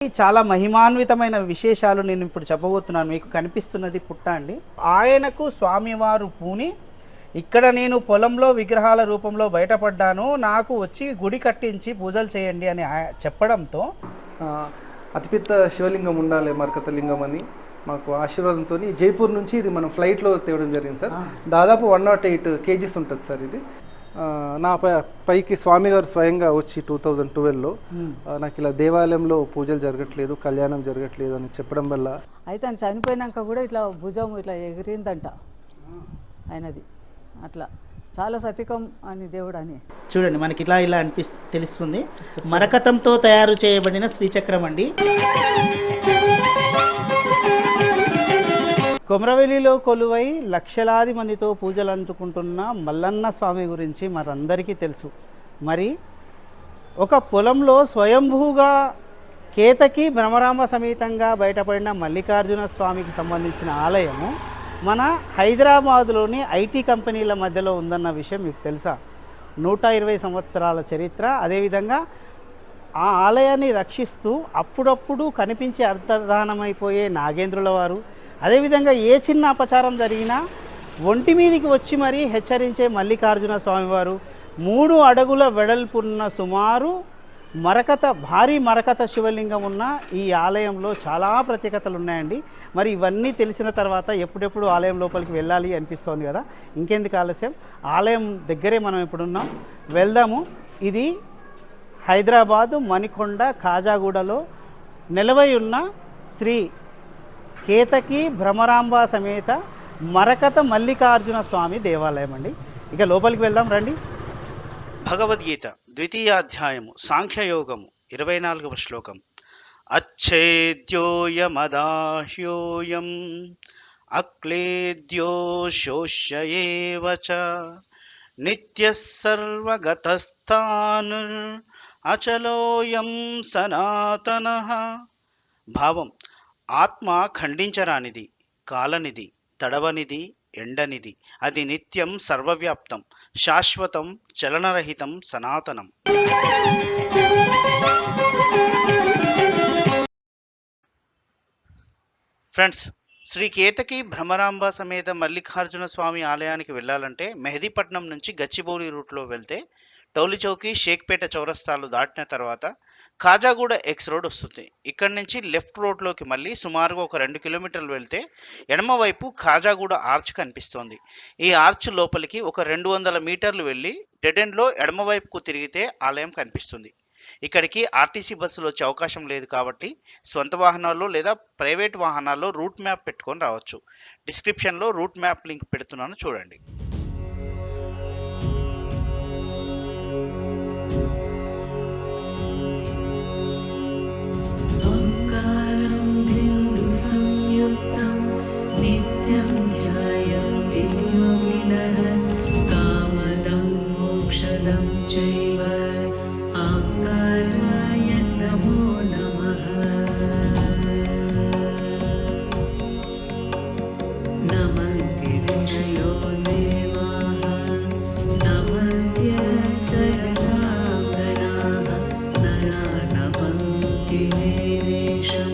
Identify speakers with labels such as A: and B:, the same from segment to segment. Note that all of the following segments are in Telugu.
A: చాలా మహిమాన్వితమైన విశేషాలు నేను ఇప్పుడు చెప్పబోతున్నాను. మీకు కనిపిస్తున్నది పుట్ట అండి. ఆయనకు స్వామివారు పూని ఇక్కడ నేను పొలంలో విగ్రహాల రూపంలో బయటపడ్డాను, నాకు వచ్చి గుడి కట్టించి పూజలు చేయండి అని చెప్పడంతో
B: అతిపెద్ద శివలింగం ఉండాలి మరకత లింగం అని మాకు ఆశీర్వాదంతో జైపూర్ నుంచి ఇది మనం ఫ్లైట్లో తేవడం జరిగింది సార్. దాదాపు 108 kgs ఉంటుంది సార్. ఇది నా పైకి స్వామివారు స్వయంగా వచ్చి 2012లో నాకు ఇలా దేవాలయంలో పూజలు జరగట్లేదు, కళ్యాణం జరగట్లేదు అని చెప్పడం వల్ల
C: అయితే ఆయన చనిపోయినాక కూడా ఇట్లా భుజం ఇట్లా ఎగిరిందంట ఆయనది. అట్లా చాలా సతికం అని దేవుడు అని
A: చూడండి, మనకి ఇలా తెలుస్తుంది. మరకతంతో తయారు చేయబడిన శ్రీచక్రం అండి. కొమరవెల్లిలో కొలువై లక్షలాది మందితో పూజలు అందుకుంటున్న మల్లన్న స్వామి గురించి మనందరికీ తెలుసు. మరి ఒక పొలంలో స్వయంభూగా కేతకి భ్రమరాంబ సమేతంగా బయటపడిన మల్లికార్జున స్వామికి సంబంధించిన ఆలయము మన హైదరాబాదులోని ఐటీ కంపెనీల మధ్యలో ఉందన్న విషయం మీకు తెలుసా? 120 సంవత్సరాల చరిత్ర. అదేవిధంగా ఆ ఆలయాన్ని రక్షిస్తూ అప్పుడప్పుడు కనిపించి అంతర్ధానమైపోయే నాగేంద్రుల వారు, అదేవిధంగా ఏ చిన్న అపచారం జరిగినా ఒంటి మీదికి వచ్చి మరీ హెచ్చరించే మల్లికార్జున స్వామివారు 3 అడుగుల వెడల్పున్న సుమారు భారీ మరకత శివలింగం ఉన్న ఈ ఆలయంలో చాలా ప్రత్యేకతలు ఉన్నాయండి. మరి ఇవన్నీ తెలిసిన తర్వాత ఎప్పుడెప్పుడు ఆలయం లోపలికి వెళ్ళాలి అనిపిస్తోంది కదా. ఇంకెందుకు ఆలస్యం, ఆలయం దగ్గరే మనం ఇప్పుడున్నాం, వెళ్దాము. ఇది హైదరాబాదు మణికొండ కాజాగూడలో నెలవై ఉన్న శ్రీ కేతకి భ్రమరాంబ సమేత మరకత మల్లికార్జున స్వామి దేవాలయం అండి. ఇక లోపలికి వెళ్దాం రండి.
D: భగవద్గీత 2వ సాంఖ్యయోగము 24వ శ్లోకం. అచ్ఛేద్యోయమదాహ్యోయం అక్లేద్యో శోష్యేవ చ నిత్యః సర్వగతస్థాన్ అచలోయం సనాతనః. భావం: ఆత్మ ఖండించరానిది, కాలనిది, తడవనిది, ఎండనిది. అది నిత్యం, సర్వవ్యాప్తం, శాశ్వతం, చలనరహితం, సనాతనం. ఫ్రెండ్స్, శ్రీ కేతకి భ్రమరాంబ సమేత మల్లికార్జున స్వామి ఆలయానికి వెళ్ళాలంటే మెహదీపట్నం నుంచి గచ్చిబౌలి రూట్లో వెళ్తే టౌలిచౌకి, షేక్పేట చౌరస్తాలు దాటిన తర్వాత కాజాగూడ ఎక్స్ రోడ్ వస్తుంది. ఇక్కడి నుంచి లెఫ్ట్ రోడ్లోకి మళ్ళీ సుమారుగా ఒక 2 కిలోమీటర్లు వెళ్తే ఎడమవైపు కాజాగూడ ఆర్చ్ కనిపిస్తోంది. ఈ ఆర్చ్ లోపలికి ఒక 200 మీటర్లు వెళ్ళి డెడ్ ఎండ్లో ఎడమవైపుకు తిరిగితే ఆలయం కనిపిస్తుంది. ఇక్కడికి ఆర్టీసీ బస్సులు వచ్చే అవకాశం లేదు కాబట్టి సొంత వాహనాల్లో లేదా ప్రైవేట్ వాహనాల్లో రూట్ మ్యాప్ పెట్టుకొని రావచ్చు. డిస్క్రిప్షన్లో రూట్ మ్యాప్ లింక్ పెడుతున్నాను, చూడండి.
E: నిత్యం ధ్యాయంతి యోగినః కామదం మోక్షదం చైవ ఆకారాయ నమో నమః. నమంతి ఋషయో దేవాః నమత్యప్సరసాం గణాః నరా నమంతి దేవేశం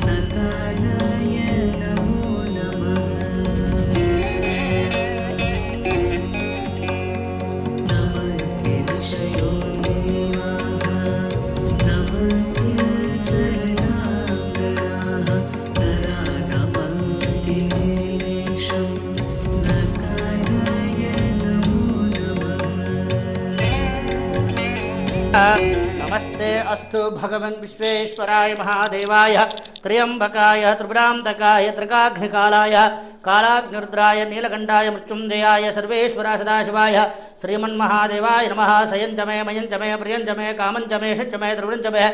E: నకారాయ నమో నమః. నమంతి ఋషయో దేవాః నమత్యప్సరసాం గణాః నరా నమంతి దేవేశం నకారాయ నమో నమః.
A: నమస్తే అస్తు భగవన్ విశ్వేశ్వరాయ మహాదేవాయ త్ర్యంబకాయ త్రిపురాంతకాయ త్రికాగ్నికాలాయ కాలాగ్నిరుద్రాయ నీలకంఠాయ మృత్యుంజయాయ సర్వేశ్వరాయ సదాశివాయ శ్రీమన్మహాదేవాయ నమః. సయంచమే మయంచమే ప్రియంచమే కామంచమే షట్చమే త్రిపురంచమే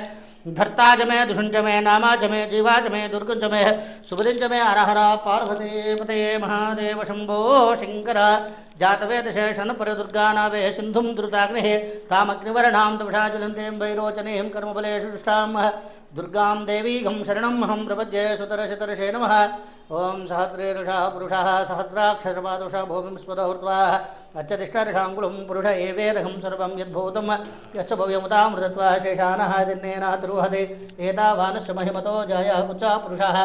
A: धर्ताजमे दुषुंजमे नामाजमे जीवाजमे दुर्गुंजमे सुबुदिंजमे हरहर पार्वती पते महादेव शंभो शंकर जातवेदशेषन परदुर्गानावे सिंधुं द्रुताग्निः तामग्निवर्णां तपसा ज्वलन्तीं वैरोचनीं कर्मफलेषु दुष्टां
F: दुर्गां देवीगं शरणमहं प्रपद्ये सुतरशतरशे नमः ओं सहस्रेरुषः पुरुषः सहस्राक्षरपादुषः भूमिं स्पदहृत्वा अच्छतिष्ठर्षाङ्कुलं पुरुष एवेदघं सर्वं यद्भूतं यच्च भव्यमुतामृतत्वा शेषानः दिन्नेन तिरुहते एतावानस्य महिमतो जयः पुच्छः पुरुषः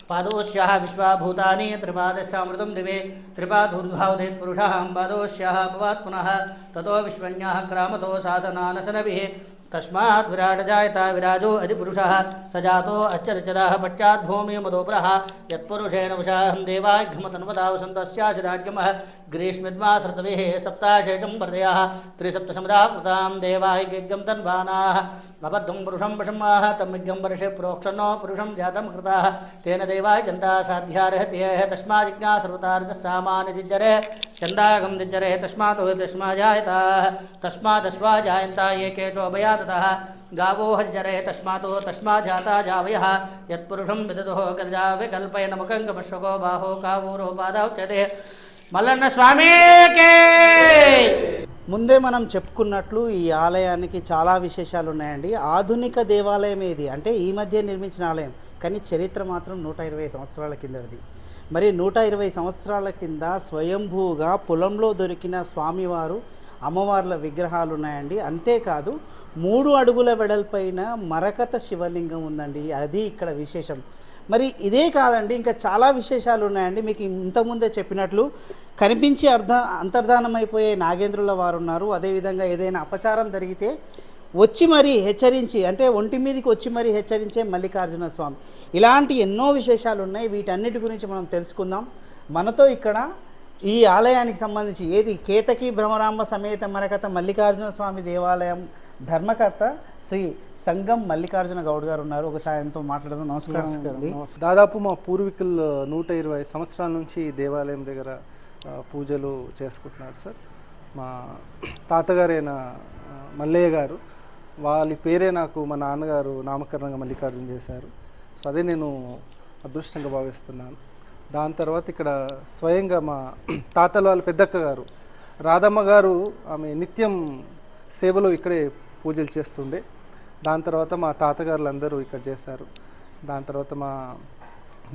F: पादोस्याः विश्वाभूतानि त्रिपादस्यामृतं दिवे त्रिपादूर्ध्वावधेत् पुरुषः पादोस्याः भवात् पुनः ततो विश्वन्याः क्रामतो शासनानशनभिः तस्मात् विराट जायता विराजो अधिपुरुषः स जातो अच्छरिचदाः पश्चात् भूमिमदोपरः यत्पुरुषेण वशाहं देवाघ्यमतन्वदा वसन्तस्यासिदाड्यमः ग्रीष्मिद्मासर्तवेः सप्ताशेषं वर्धयाः त्रिसप्तसमदा कृतां देवायज्ञं तन्वानाः अबद्धं पुरुषं वशमाः तमिज्ञं वर्षे प्रोक्षन्नो पुरुषं जातं कृताः तेन देवाय जन्ता साध्यार्हत्येह तस्माज्ञा सर्वतार्जसामान्यजिज्जरे चन्दागं दिज्जरे तस्मात् तस्माजायताः तस्मादश्वा जायन्ता ये केचोभया ततः गावो हज्जरे तस्मातो तस्माजाता जावयः यत्पुरुषं विदुः कल्जा विकल्पयन मुखङ्गमश्वको बाहो कावूरो पादौच्यते మల్లన్న స్వామికే.
A: ముందే మనం చెప్పుకున్నట్లు ఈ ఆలయానికి చాలా విశేషాలు ఉన్నాయండి. ఆధునిక దేవాలయం ఇది, అంటే ఈ మధ్య నిర్మించిన ఆలయం, కానీ చరిత్ర మాత్రం 120 సంవత్సరాల కిందది. మరి 120 సంవత్సరాల కింద స్వయంభూగా పొలంలో దొరికిన స్వామివారు అమ్మవార్ల విగ్రహాలు ఉన్నాయండి. అంతేకాదు 3 అడుగుల వెడల్పైన మరకత శివలింగం ఉందండి, అది ఇక్కడ విశేషం. మరి ఇదే కాదండి, ఇంకా చాలా విశేషాలు ఉన్నాయండి. మీకు ఇంతకుముందే చెప్పినట్లు కనిపించి అంతర్ధానమైపోయే నాగేంద్రుల వారు ఉన్నారు. అదేవిధంగా ఏదైనా అపచారం జరిగితే వచ్చి మరీ హెచ్చరించి, అంటే ఒంటి మీదకి వచ్చి మరీ హెచ్చరించే మల్లికార్జున స్వామి. ఇలాంటి ఎన్నో విశేషాలు ఉన్నాయి. వీటన్నిటి గురించి మనం తెలుసుకుందాం. మనతో ఇక్కడ ఈ ఆలయానికి సంబంధించి కేతకి భ్రమరాంబ సమేత మరకత మల్లికార్జున స్వామి దేవాలయం ధర్మకర్త శ్రీ సంగం మల్లికార్జున గౌడ్ గారు ఉన్నారు. ఒకసారి ఆయనతో మాట్లాడదాం. నమస్కారం అండి.
B: దాదాపు మా పూర్వీకులు 120 సంవత్సరాల నుంచి దేవాలయం దగ్గర పూజలు చేసుకుంటున్నారు సార్. మా తాతగారైన మల్లయ్య గారు, వాళ్ళ పేరే నాకు మా నాన్నగారు నామకరణంగా మల్లికార్జున చేశారు. సో అదే నేను అదృష్టంగా భావిస్తున్నాను. దాని తర్వాత ఇక్కడ స్వయంగా మా తాతల వాళ్ళ పెద్దక్క గారు రాధమ్మ గారు, ఆమె నిత్యం సేవలో ఇక్కడే పూజలు చేస్తుండే. దాని తర్వాత మా తాతగారులు అందరూ ఇక్కడ చేశారు. దాని తర్వాత మా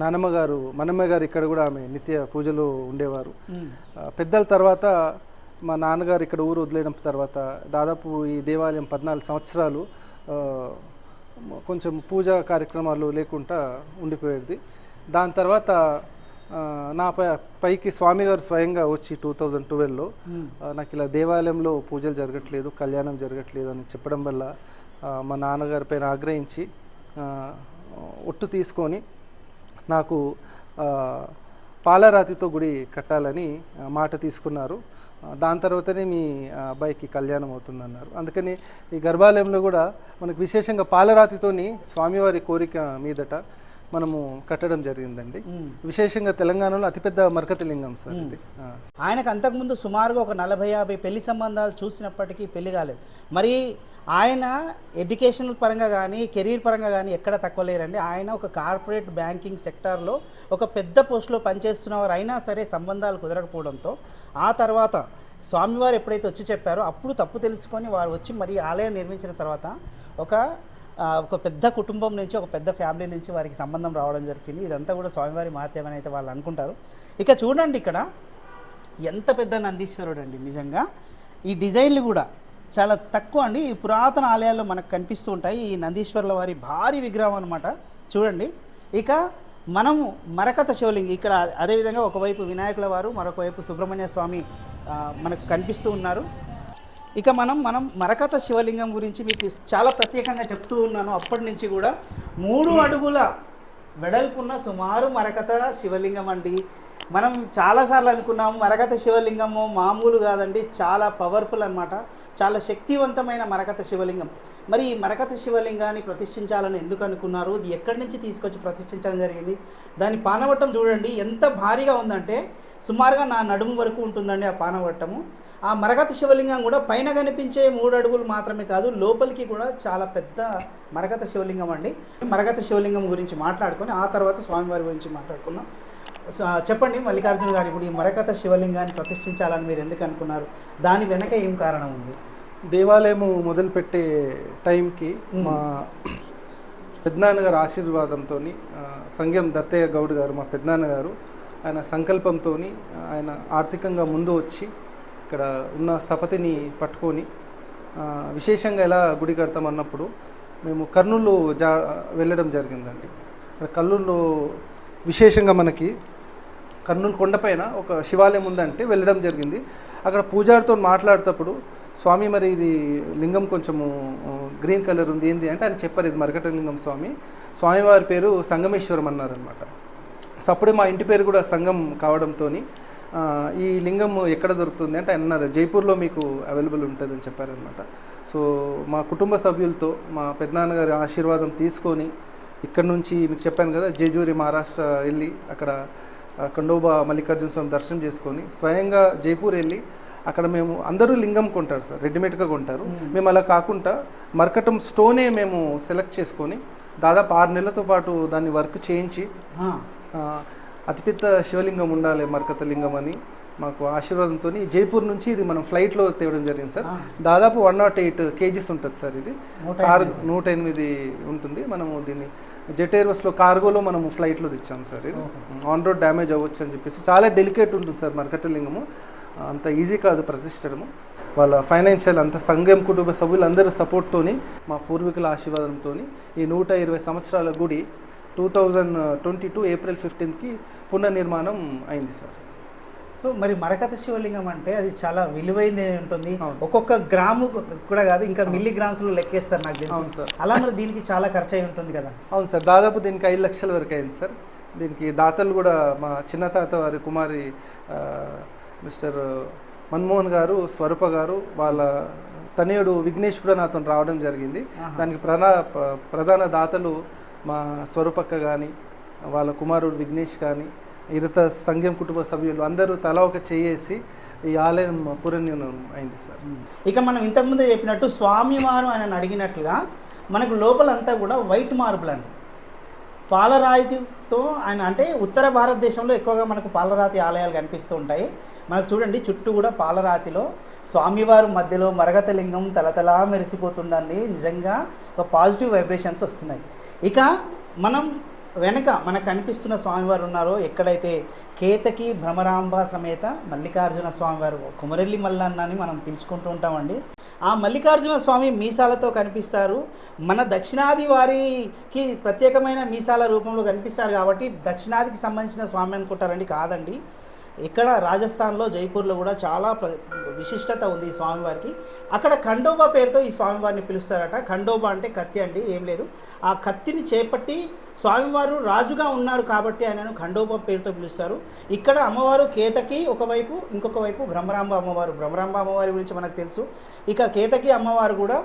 B: నానమ్మ గారు మనమ్మ గారు ఇక్కడ కూడా ఆమె నిత్య పూజలు ఉండేవారు. పెద్దల తర్వాత మా నాన్నగారు ఇక్కడ ఊరు వదిలేయడం తర్వాత దాదాపు ఈ దేవాలయం 14 సంవత్సరాలు కొంచెం పూజా కార్యక్రమాలు లేకుండా ఉండిపోయేది. దాని తర్వాత నా పైకి స్వామివారు స్వయంగా వచ్చి 2012లో నాకు ఇలా దేవాలయంలో పూజలు జరగట్లేదు, కళ్యాణం జరగట్లేదు అని చెప్పడం వల్ల మా నాన్నగారి పైన ఆగ్రహించి ఒట్టు తీసుకొని నాకు పాలరాతితో గుడి కట్టాలని మాట తీసుకున్నారు. దాని తర్వాతనే మీ అబ్బాయికి కళ్యాణం అవుతుందన్నారు. అందుకని ఈ గర్భాలయంలో కూడా మనకు విశేషంగా పాలరాతితోని స్వామివారి కోరిక మీదట మనము కట్టడం జరిగిందండి. విశేషంగా తెలంగాణలో అతిపెద్ద మరకత లింగం సార్ ఇది.
A: ఆయనకు అంతకుముందు సుమారుగా ఒక 40-50 పెళ్లి సంబంధాలు చూసినప్పటికీ పెళ్లి కాలేదు. మరి ఆయన ఎడ్యుకేషనల్ పరంగా కానీ కెరీర్ పరంగా కానీ ఎక్కడ తక్కువ లేరండి. ఆయన ఒక కార్పొరేట్ బ్యాంకింగ్ సెక్టార్లో ఒక పెద్ద పోస్టులో పనిచేస్తున్నవారు అయినా సరే సంబంధాలు కుదరకపోవడంతో ఆ తర్వాత స్వామివారు ఎప్పుడైతే వచ్చి చెప్పారో అప్పుడు తప్పు తెలుసుకొని వారు వచ్చి మరి ఆలయం నిర్మించిన తర్వాత ఒక పెద్ద కుటుంబం నుంచి, ఒక పెద్ద ఫ్యామిలీ నుంచి వారికి సంబంధం రావడం జరిగింది. ఇదంతా కూడా స్వామివారి మహత్యం అని అయితే వాళ్ళు అనుకుంటారు. ఇక చూడండి ఇక్కడ ఎంత పెద్ద నందీశ్వరుడు అండి. నిజంగా ఈ డిజైన్లు కూడా చాలా తక్కువ అండి. ఈ పురాతన ఆలయాల్లో మనకు కనిపిస్తూ ఉంటాయి ఈ నందీశ్వరుల వారి భారీ విగ్రహం అనమాట. చూడండి, ఇక మనము మరకత శివలింగం ఇక్కడ, అదేవిధంగా ఒకవైపు వినాయకుల వారు, మరొక వైపు సుబ్రహ్మణ్య స్వామి మనకు కనిపిస్తూ ఉన్నారు. ఇక మనం మరకత శివలింగం గురించి మీకు చాలా ప్రత్యేకంగా చెప్తూ ఉన్నాను. అప్పటి నుంచి కూడా 3 అడుగుల వెడల్పున్న సుమారు మరకత శివలింగం అండి. మనం చాలాసార్లు అనుకున్నాము మరకత శివలింగము మామూలు కాదండి, చాలా పవర్ఫుల్ అనమాట, చాలా శక్తివంతమైన మరకత శివలింగం. మరి ఈ మరకత శివలింగాన్ని ప్రతిష్ఠించాలని ఎందుకు అనుకున్నారు, ఇది ఎక్కడి నుంచి తీసుకొచ్చి ప్రతిష్ఠించడం జరిగింది, దాని పానవట్టం చూడండి ఎంత భారీగా ఉందంటే సుమారుగా నా నడుము వరకు ఉంటుందండి ఆ పానవట్టము. ఆ మరకత శివలింగం కూడా పైన కనిపించే 3 అడుగులు మాత్రమే కాదు, లోపలికి కూడా చాలా పెద్ద మరకత శివలింగం అండి. మరకత శివలింగం గురించి మాట్లాడుకొని ఆ తర్వాత స్వామివారి గురించి మాట్లాడుకున్నాం. చెప్పండి మల్లికార్జున గారు, ఇప్పుడు ఈ మరకత శివలింగాన్ని ప్రతిష్ఠించాలని మీరు ఎందుకు అనుకున్నారు, దాని వెనక ఏం కారణం ఉంది?
B: దేవాలయము మొదలుపెట్టే టైంకి మా పెద్దనాన్నగారు ఆశీర్వాదంతో సంగం దత్తయ్య గౌడ్ గారు మా పెద్దనాన్నగారు ఆయన సంకల్పంతో ఆయన ఆర్థికంగా ముందు వచ్చి ఇక్కడ ఉన్న స్థపతిని పట్టుకొని విశేషంగా ఎలా గుడి కడతామన్నప్పుడు మేము కర్నూలు వెళ్ళడం జరిగిందండి. ఇక్కడ కర్నూలు విశేషంగా మనకి కర్నూలు కొండపైన ఒక శివాలయం ఉందంటే వెళ్ళడం జరిగింది. అక్కడ పూజారితో మాట్లాడేటప్పుడు స్వామి మరి ఇది లింగం కొంచెము గ్రీన్ కలర్ ఉంది ఏంది అంటే ఆయన చెప్పారు ఇది మరకటలింగం స్వామివారి పేరు సంగమేశ్వరం అన్నారనమాట. సో అప్పుడే మా ఇంటి పేరు కూడా సంగం కావడంతో ఈ లింగం ఎక్కడ దొరుకుతుంది అంటే ఆయన అన్నారు జైపూర్లో మీకు అవైలబుల్ ఉంటుందని చెప్పారనమాట. సో మా కుటుంబ సభ్యులతో మా పెద్దనాన్నగారి ఆశీర్వాదం తీసుకొని ఇక్కడ నుంచి మీకు చెప్పాను కదా జేజూరి మహారాష్ట్ర వెళ్ళి అక్కడ ఖండోబా మల్లికార్జున స్వామి దర్శనం చేసుకొని స్వయంగా జైపూర్ వెళ్ళి అక్కడ మేము అందరూ లింగం కొంటారు సార్, రెడీమేడ్గా కొంటారు. మేము అలా కాకుండా మరకటం స్టోనే మేము సెలెక్ట్ చేసుకొని దాదాపు 6 నెలలతో పాటు దాన్ని వర్క్ చేయించి అతిపెద్ద శివలింగం ఉండాలి మరకత లింగం అని మాకు ఆశీర్వాదంతో జైపూర్ నుంచి ఇది మనం ఫ్లైట్లో తేవడం జరిగింది సార్. దాదాపు 108 kgs ఉంటుంది సార్. ఇది 108 ఉంటుంది. మనము దీన్ని జెట్ ఎయిర్వేస్లో కార్గోలో మనము ఫ్లైట్లో తెచ్చాము సార్. ఇది ఆన్ రోడ్ డ్యామేజ్ అవ్వచ్చు అని చెప్పేసి చాలా డెలికేట్ ఉంటుంది సార్ మరకత లింగము. అంత ఈజీ కాదు ప్రతిష్టడము. వాళ్ళ ఫైనాన్షియల్ అంత సంఘం కుటుంబ సభ్యులందరూ సపోర్ట్తోని మా పూర్వీకుల ఆశీర్వాదంతో ఈ 120 సంవత్సరాల గుడి 2022 ఏప్రిల్ 15కి పునర్నిర్మాణం అయింది సార్.
A: సో మరి మరకత శివలింగం అంటే అది చాలా విలువైంది ఉంటుంది. ఒక్కొక్క గ్రాము కూడా కాదు ఇంకా మిల్లీగ్రామ్స్లో లెక్కేస్తారు నాకు తెలుసు. అలా మరి దీనికి చాలా ఖర్చు అయి ఉంటుంది కదా?
B: అవును సార్, దాదాపు దీనికి 5 లక్షల వరకు అయింది సార్. దీనికి దాతలు కూడా మా చిన్న తాత వారి కుమారి మిస్టర్ మన్మోహన్ గారు, స్వరూప గారు, వాళ్ళ తనయుడు విఘ్నేష్ కూడా నాతో రావడం జరిగింది. దానికి ప్రధాన దాతలు మా స్వరూపక్క కానీ వాళ్ళ కుమారుడు విఘ్నేష్ కానీ ఇరత సంఘం కుటుంబ సభ్యులు అందరూ తలా ఒక చేసి ఈ ఆలయం పునర్నిర్మాణం అయింది సార్.
A: ఇక మనం ఇంతకుముందే చెప్పినట్టు స్వామివారు ఆయన అడిగినట్లుగా మనకు లోపలంతా కూడా వైట్ మార్బుల్ అండి, పాలరాతితో ఆయన అంటే ఉత్తర భారతదేశంలో ఎక్కువగా మనకు పాలరాతి ఆలయాలు కనిపిస్తూ ఉంటాయి. మనకు చూడండి చుట్టూ కూడా పాలరాతిలో స్వామివారు మధ్యలో మరకత లింగం తలతలా మెరిసిపోతుందండి. నిజంగా ఒక పాజిటివ్ వైబ్రేషన్స్ వస్తున్నాయి. ఇక మనం వెనక మనకు కనిపిస్తున్న స్వామివారు ఉన్నారో ఎక్కడైతే కేతకి భ్రమరాంబ సమేత మల్లికార్జున స్వామివారు కుమరెల్లి మల్లన్న అని మనం పిలుచుకుంటూ ఉంటామండి. ఆ మల్లికార్జున స్వామి మీసాలతో కనిపిస్తారు. మన దక్షిణాది వారికి ప్రత్యేకమైన మీసాల రూపంలో కనిపిస్తారు కాబట్టి దక్షిణాదికి సంబంధించిన స్వామి అనుకుంటారండి. కాదండి, ఇక్కడ రాజస్థాన్లో జైపూర్లో కూడా చాలా విశిష్టత ఉంది ఈ స్వామివారికి. అక్కడ ఖండోబా పేరుతో ఈ స్వామివారిని పిలుస్తారట. ఖండోబా అంటే కత్తి అండి, ఏం లేదు. ఆ కత్తిని చేపట్టి స్వామివారు రాజుగా ఉన్నారు కాబట్టి ఆయనను ఖండోబా పేరుతో పిలుస్తారు. ఇక్కడ అమ్మవారు కేతకి ఒకవైపు, ఇంకొక వైపు భ్రమరాంబ అమ్మవారు. భ్రమరాంబ అమ్మవారి గురించి మనకు తెలుసు. ఇక కేతకి అమ్మవారు కూడా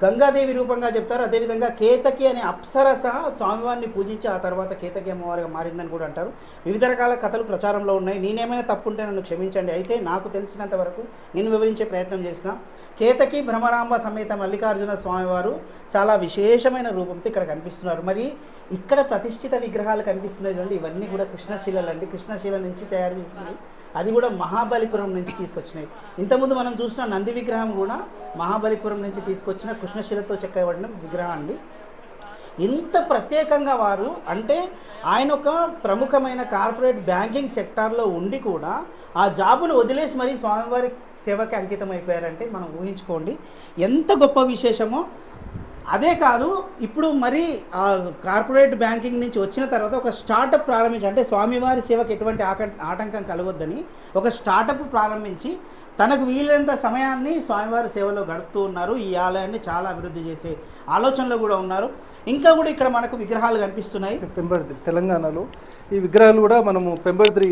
A: గంగాదేవి రూపంగా చెప్తారు. అదేవిధంగా కేతకి అనే అప్సరస స్వామివారిని పూజించి ఆ తర్వాత కేతకి అమ్మవారిగా మారిందని కూడా అంటారు. వివిధ రకాల కథలు ప్రచారంలో ఉన్నాయి. నేనేమైనా తప్పుంటే నన్ను క్షమించండి. అయితే నాకు తెలిసినంత వరకు నేను వివరించే ప్రయత్నం చేసిన కేతకి భ్రమరాంబ సమేత మల్లికార్జున స్వామివారు చాలా విశేషమైన రూపంతో ఇక్కడ కనిపిస్తున్నారు. మరి ఇక్కడ ప్రతిష్ఠిత విగ్రహాలు కనిపిస్తున్నాయి చూడండి, ఇవన్నీ కూడా కృష్ణశిలలు అండి. కృష్ణశిల నుంచి తయారు చేసింది, అది కూడా మహాబలిపురం నుంచి తీసుకొచ్చినాయి. ఇంతకుముందు మనం చూసిన నంది విగ్రహం కూడా మహాబలిపురం నుంచి తీసుకొచ్చిన కృష్ణశిలతో చెక్కబడిన విగ్రహం అండి. ఇంత ప్రత్యేకంగా వారు అంటే ఆయన ఒక ప్రముఖమైన కార్పొరేట్ బ్యాంకింగ్ సెక్టార్లో ఉండి కూడా ఆ జాబును వదిలేసి మరీ స్వామివారి సేవకి అంకితం అయిపోయారంటే మనం ఊహించుకోండి ఎంత గొప్ప విశేషమో. అదే కాదు, ఇప్పుడు మరి ఆ కార్పొరేట్ బ్యాంకింగ్ నుంచి వచ్చిన తర్వాత ఒక స్టార్టప్ ప్రారంభించి, అంటే స్వామివారి సేవకు ఎటువంటి ఆటంకం కలగొద్దని ఒక స్టార్టప్ ప్రారంభించి తనకు వీలైనంత సమయాన్ని స్వామివారి సేవలో గడుపుతూ ఉన్నారు. ఈ ఆలయాన్ని చాలా అభివృద్ధి చేసే ఆలోచనలో కూడా ఉన్నారు. ఇంకా కూడా ఇక్కడ మనకు విగ్రహాలు కనిపిస్తున్నాయి.
B: పెంబర్ద్రి తెలంగాణలో ఈ విగ్రహాలు కూడా మనము పెంబర్ద్రి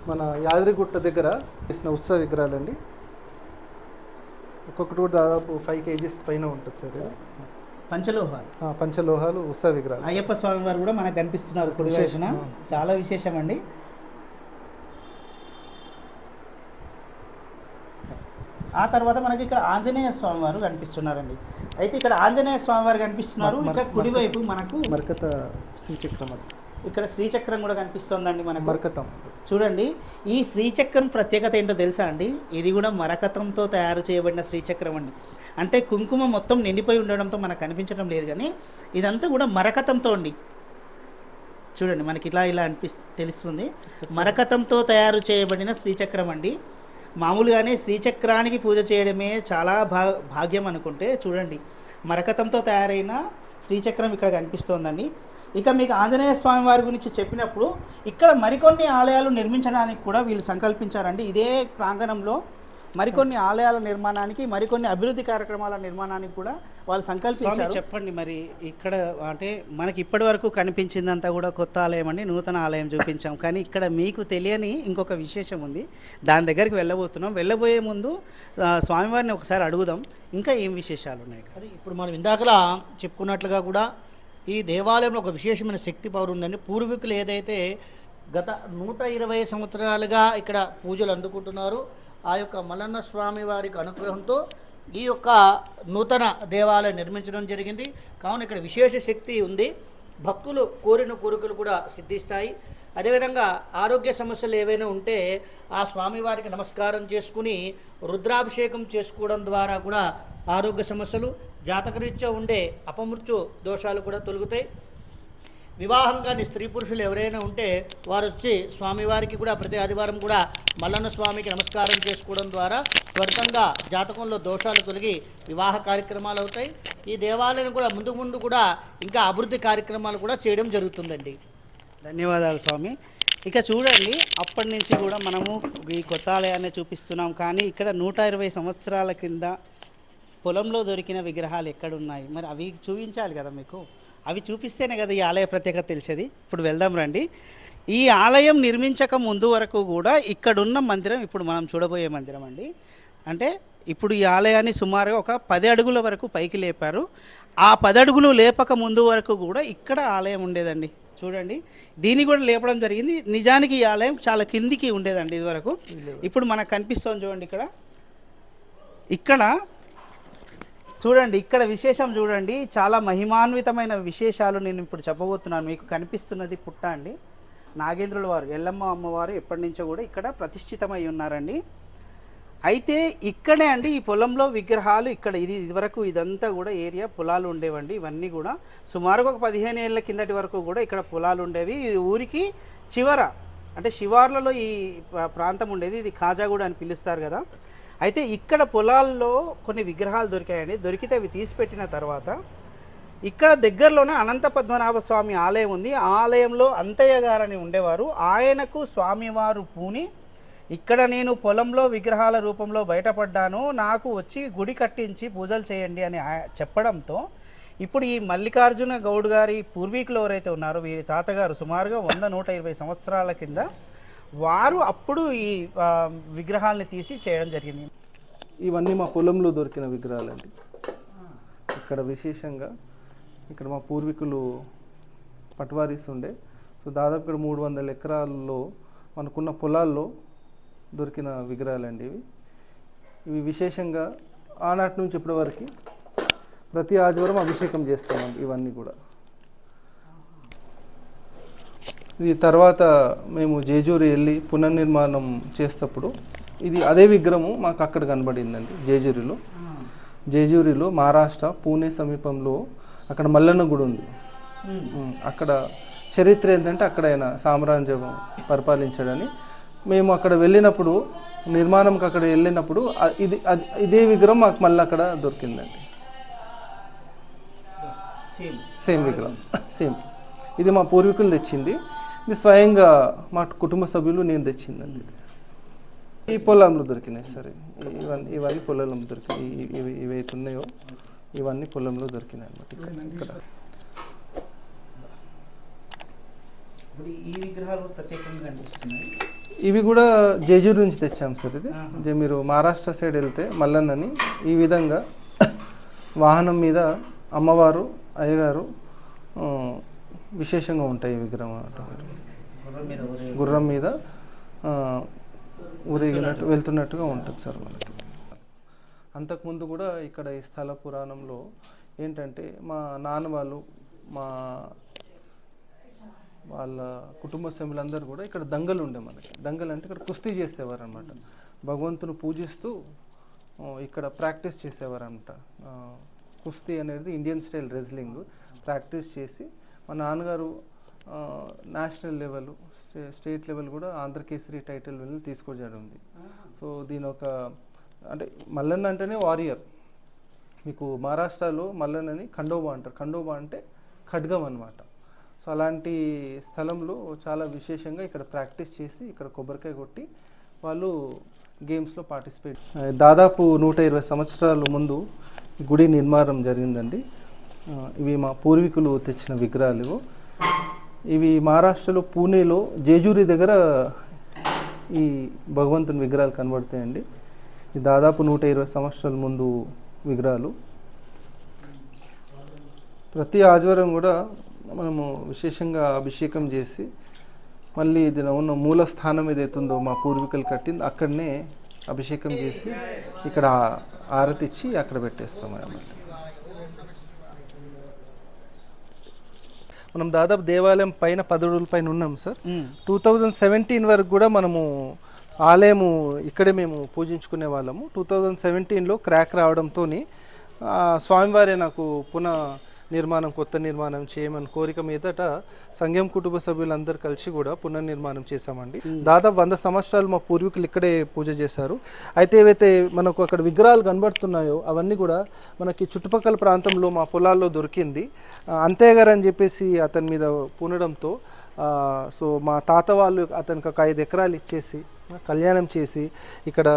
B: మన యాదగిరిగుట్ట దగ్గర చేసిన ఉత్సవ విగ్రహాలండి. ఒక్కొక్కటి కూడా దాదాపు 5 kgs పైన ఉంటుంది సార్. పంచలోహాలు ఉత్సవ విగ్రహాలు.
A: అయ్యప్ప స్వామి వారు కూడా మనకు కనిపిస్తున్నారు కుడి వైపున. చాలా విశేషం అండి. ఆ తర్వాత మనకి ఇక్కడ ఆంజనేయ స్వామి వారు కనిపిస్తున్నారండి. అయితే ఇక్కడ ఆంజనేయ స్వామి వారు కనిపిస్తున్నారు. ఇంకా కుడివైపు మనకు
B: మరకత శ్రీచక్రం
A: ఇక్కడ శ్రీచక్రం కూడా కనిపిస్తుందండి మనకు.
B: మరకతం.
A: చూడండి, ఈ శ్రీచక్రం ప్రత్యేకత ఏంటో తెలుసా అండి? ఇది కూడా మరకతంతో తయారు చేయబడిన శ్రీచక్రం అండి. అంటే కుంకుమ మొత్తం నిండిపోయి ఉండడంతో మనకు కనిపించడం లేదు, కానీ ఇదంతా కూడా మరకతంతో అండి. చూడండి, మనకి ఇలా తెలుస్తుంది. మరకతంతో తయారు చేయబడిన శ్రీచక్రం అండి. మామూలుగానే శ్రీచక్రానికి పూజ చేయడమే చాలా భాగ్యం అనుకుంటే, చూడండి మరకతంతో తయారైన శ్రీచక్రం ఇక్కడ కనిపిస్తోందండి. ఇక మీకు ఆంజనేయ స్వామి వారి గురించి చెప్పినప్పుడు ఇక్కడ మరికొన్ని ఆలయాలు నిర్మించడానికి కూడా వీళ్ళు సంకల్పించారండి. ఇదే ప్రాంగణంలో మరికొన్ని ఆలయాల నిర్మాణానికి, మరికొన్ని అభివృద్ధి కార్యక్రమాల నిర్మాణానికి కూడా వాళ్ళు సంకల్పించారు. చెప్పండి మరి, ఇక్కడ అంటే మనకి ఇప్పటి వరకు కనిపించిందంతా కూడా కొత్త ఆలయం అండి, నూతన ఆలయం చూపించాం. కానీ ఇక్కడ మీకు తెలియని ఇంకొక విశేషం ఉంది, దాని దగ్గరికి వెళ్ళబోతున్నాం. వెళ్ళబోయే ముందు స్వామివారిని ఒకసారి అడుగుదాం, ఇంకా ఏం విశేషాలు ఉన్నాయి.
F: అది ఇప్పుడు మనం ఇందాకలా చెప్పుకున్నట్లుగా కూడా ఈ దేవాలయంలో ఒక విశేషమైన శక్తి పవర్ ఉందండి. పూర్వీకులు ఏదైతే గత 120 సంవత్సరాలుగా ఇక్కడ పూజలు అందుకుంటున్నారో ఆ యొక్క మల్లన్న స్వామి వారికి అనుగ్రహంతో ఈ యొక్క నూతన దేవాలయం నిర్మించడం జరిగింది. కావున ఇక్కడ విశేష శక్తి ఉంది. భక్తులు కోరిన కోరికలు కూడా సిద్ధిస్తాయి. అదేవిధంగా ఆరోగ్య సమస్యలు ఏవైనా ఉంటే ఆ స్వామివారికి నమస్కారం చేసుకుని రుద్రాభిషేకం చేసుకోవడం ద్వారా కూడా ఆరోగ్య సమస్యలు, జాతకరీత్యా ఉండే అపమృత్యు దోషాలు కూడా తొలగుతాయి. వివాహం కాని స్త్రీ పురుషులు ఎవరైనా ఉంటే వారు వచ్చి స్వామివారికి కూడా ప్రతి ఆదివారం కూడా మల్లన్న స్వామికి నమస్కారం చేసుకోవడం ద్వారా త్వరితంగా జాతకంలో దోషాలు తొలగి వివాహ కార్యక్రమాలు అవుతాయి. ఈ దేవాలయం కూడా ముందు కూడా ఇంకా అభివృద్ధి కార్యక్రమాలు కూడా చేయడం జరుగుతుందండి.
A: ధన్యవాదాలు స్వామి. ఇక చూడండి, అప్పటి నుంచి కూడా మనము ఈ కొత్త ఆలయాన్ని చూపిస్తున్నాం, కానీ ఇక్కడ 120 సంవత్సరాల కింద పొలంలో దొరికిన విగ్రహాలు ఎక్కడున్నాయి, మరి అవి చూపించాలి కదా మీకు. అవి చూపిస్తేనే కదా ఈ ఆలయ ప్రత్యేకత తెలిసేది. ఇప్పుడు వెళ్దాం రండి. ఈ ఆలయం నిర్మించక ముందు వరకు కూడా ఇక్కడున్న మందిరం ఇప్పుడు మనం చూడబోయే మందిరం అండి. అంటే ఇప్పుడు ఈ ఆలయాన్ని సుమారుగా ఒక 10 అడుగుల వరకు పైకి లేపారు. ఆ 10 అడుగులు లేపక ముందు వరకు కూడా ఇక్కడ ఆలయం ఉండేదండి. చూడండి, దీన్ని కూడా లేపడం జరిగింది. నిజానికి ఈ ఆలయం చాలా కిందికి ఉండేదండి ఇదివరకు. ఇప్పుడు మనకు కనిపిస్తుంది చూడండి, ఇక్కడ చూడండి, ఇక్కడ విశేషం చూడండి, చాలా మహిమాన్వితమైన విశేషాలు నేను ఇప్పుడు చెప్పబోతున్నాను. మీకు కనిపిస్తున్నది పుట్ట అండి. నాగేంద్రుల వారు, ఎల్లమ్మ అమ్మవారు ఎప్పటి నుంచో కూడా ఇక్కడ ప్రతిష్ఠితమై ఉన్నారండి. అయితే ఇక్కడే అండి ఈ పొలంలో విగ్రహాలు ఇక్కడ ఇదివరకు ఇదంతా కూడా ఏరియా పొలాలు ఉండేవండి. ఇవన్నీ కూడా సుమారుగా ఒక 15 ఏళ్ళ కిందటి వరకు కూడా ఇక్కడ పొలాలు ఉండేవి. ఇది ఊరికి చివర అంటే శివార్లలో ఈ ప్రాంతం ఉండేది. ఇది ఖాజాగూడ అని పిలుస్తారు కదా. అయితే ఇక్కడ పొలాల్లో కొన్ని విగ్రహాలు దొరికాయండి. దొరికితే అవి తీసిపెట్టిన తర్వాత ఇక్కడ దగ్గరలోనే అనంత పద్మనాభ స్వామి ఆలయం ఉంది. ఆ ఆలయంలో అంతయ్య గారని ఉండేవారు. ఆయనకు స్వామివారు పూని ఇక్కడ నేను పొలంలో విగ్రహాల రూపంలో బయటపడ్డాను, నాకు వచ్చి గుడి కట్టించి పూజలు చేయండి అని చెప్పడంతో ఇప్పుడు ఈ మల్లికార్జున గౌడ్ గారి పూర్వీకులు ఎవరైతే ఉన్నారో వీరి తాతగారు సుమారుగా 100-120 సంవత్సరాల కింద వారు అప్పుడు ఈ విగ్రహాలని తీసి చేయడం జరిగింది.
B: ఇవన్నీ మా పొలంలో దొరికిన విగ్రహాలండి. ఇక్కడ విశేషంగా ఇక్కడ మా పూర్వీకులు పట్వారీస్ ఉండే. సో దాదాపు ఇక్కడ 300 ఎకరాల్లో మనకున్న పొలాల్లో దొరికిన విగ్రహాలండి ఇవి విశేషంగా ఆనాటి నుంచి ఇప్పటి వరకు ప్రతి ఆదివారం అభిషేకం చేస్తామండి ఇవన్నీ కూడా. ఇది తర్వాత మేము జేజూరి వెళ్ళి పునర్నిర్మాణం చేసేటప్పుడు ఇది అదే విగ్రహము మాకు అక్కడ కనబడిందండి. జేజూరిలో మహారాష్ట్ర పూణే సమీపంలో అక్కడ మల్లన్న గుడి ఉంది. అక్కడ చరిత్ర ఏంటంటే అక్కడ ఆయన సామ్రాజ్యం పరిపాలించాడని. మేము అక్కడ వెళ్ళినప్పుడు నిర్మాణంకి అక్కడ వెళ్ళినప్పుడు ఇదే విగ్రహం మాకు మళ్ళీ అక్కడ దొరికిందండి. సేమ్ విగ్రహం సేమ్. ఇది మా పూర్వీకులు తెచ్చింది. ఇది స్వయంగా మా కుటుంబ సభ్యులు నేను తెచ్చిందండి. ఈ పొలంలో దొరికినాయి సరే. ఇవన్నీ పొలంలో దొరికినాయి. ఇవైతే ఉన్నాయో ఇవన్నీ పొలంలో దొరికినాయి అన్నమాట. ఇక్కడ
A: ఈ విగ్రహాలు ప్రత్యేకంగా కనిపిస్తున్నాయి.
B: ఇవి కూడా జేజూరు నుంచి తెచ్చాం సార్. ఇది మీరు మహారాష్ట్ర సైడ్ వెళ్తే మల్లన్నని ఈ విధంగా వాహనం మీద అమ్మవారు అయ్యగారు విశేషంగా ఉంటాయి. ఈ విగ్రహం గుర్రం మీద ఊరేగినట్టు వెళ్తున్నట్టుగా ఉంటుంది సార్ మనకి. అంతకుముందు కూడా ఇక్కడ ఈ స్థల పురాణంలో ఏంటంటే మా నాన్న వాళ్ళు వాళ్ళ కుటుంబ సభ్యులందరూ కూడా ఇక్కడ దంగలు ఉండే మనకి. దంగలు అంటే ఇక్కడ కుస్తీ చేసేవారు అనమాట. భగవంతుని పూజిస్తూ ఇక్కడ ప్రాక్టీస్ చేసేవారు అనమాట. కుస్తీ అనేది ఇండియన్ స్టైల్ రెజ్లింగ్ ప్రాక్టీస్ చేసి మా నాన్నగారు నేషనల్ లెవెల్, స్టేట్ లెవెల్ కూడా ఆంధ్రకేసరి టైటిల్ వెళ్ళి తీసుకోవడం ఉంది. సో దీని ఒక అంటే మల్లన్న అంటేనే వారియర్. మీకు మహారాష్ట్రలో మల్లన్నని ఖండోబా అంటారు. ఖండోబా అంటే ఖడ్గం అనమాట. సో అలాంటి స్థలంలో చాలా విశేషంగా ఇక్కడ ప్రాక్టీస్ చేసి ఇక్కడ కొబ్బరికాయ కొట్టి వాళ్ళు గేమ్స్లో పార్టిసిపేట్. దాదాపు 120 సంవత్సరాల ముందు ఈ గుడి నిర్మాణం జరిగిందండి. ఇవి మా పూర్వీకులు తెచ్చిన విగ్రహాలు. ఇవి మహారాష్ట్రలో పూణేలో జేజూరి దగ్గర ఈ భగవంతుని విగ్రహాలు కనబడతాయండి. ఇది దాదాపు 120 సంవత్సరాల ముందు విగ్రహాలు. ప్రతి ఆదివారం కూడా మనము విశేషంగా అభిషేకం చేసి మళ్ళీ ఇది ఉన్న మూల స్థానం ఏదైతుందో మా పూర్వీకులు కట్టింది అక్కడనే అభిషేకం చేసి ఇక్కడ ఆరతి ఇచ్చి అక్కడ పెట్టేస్తాం అన్నమాట. మనం దాదాపు దేవాలయం పైన 10 అడుగుల పైన ఉన్నాం సార్. 2017 వరకు కూడా మనము ఆలయము ఇక్కడే మేము పూజించుకునే వాళ్ళము. 2017లో క్రాక్ రావడంతో స్వామివారే నాకు పునర్నిర్మాణం, కొత్త నిర్మాణం చేయమని కోరిక మీదట సంఘం కుటుంబ సభ్యులందరూ కలిసి కూడా పునర్నిర్మాణం చేశామండి. దాదాపు 100 సంవత్సరాలు మా పూర్వీకులు ఇక్కడే పూజ చేశారు. అయితే ఏవైతే మనకు అక్కడ విగ్రహాలు కనబడుతున్నాయో అవన్నీ కూడా మనకి చుట్టుపక్కల ప్రాంతంలో మా పొలాల్లో దొరికింది. అంతయ్య గారు అని చెప్పేసి అతని మీద పూనడంతో సో మా తాత వాళ్ళు అతనికి ఒక 5 ఎకరాలు ఇచ్చేసి కళ్యాణం చేసి ఇక్కడ